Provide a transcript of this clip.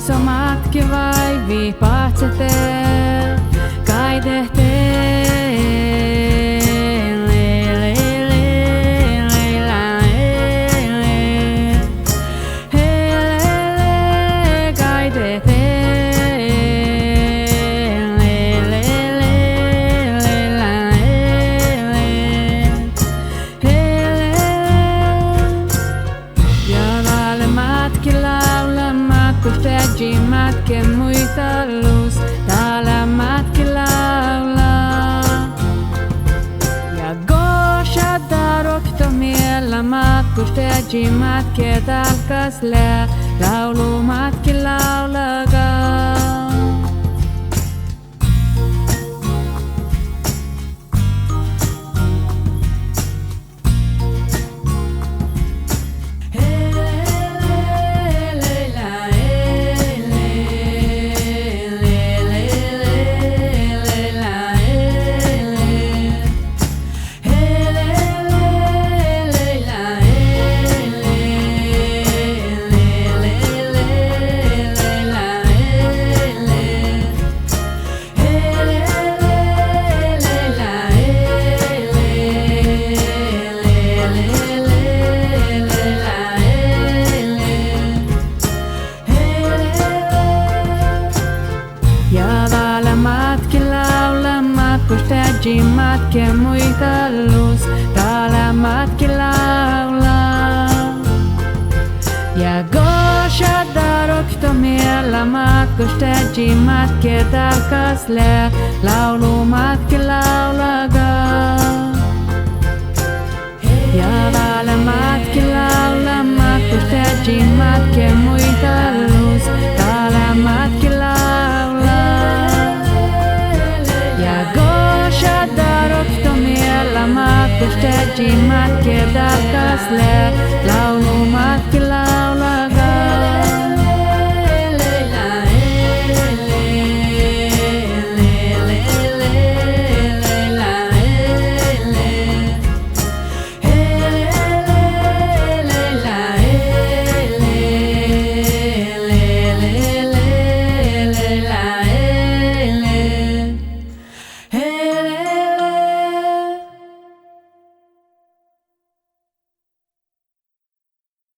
iso matki vaivi patsete kaidehte Kusteji matke muita luz, täällä matki laulaa. Ja gosha darokto miellä matkusteji matke talkas lää, laulu matki laulagaa. Kusteji matke muita luz, täällä matki laulaa. Ja gosha darokto miellä matkusteji matke talkas lää, laulu matki laulagaa. Ja täällä matki laulaa, matkusteji matke muita luz, täällä matki laulaa. Kusteji matke talkas lää, laulu matki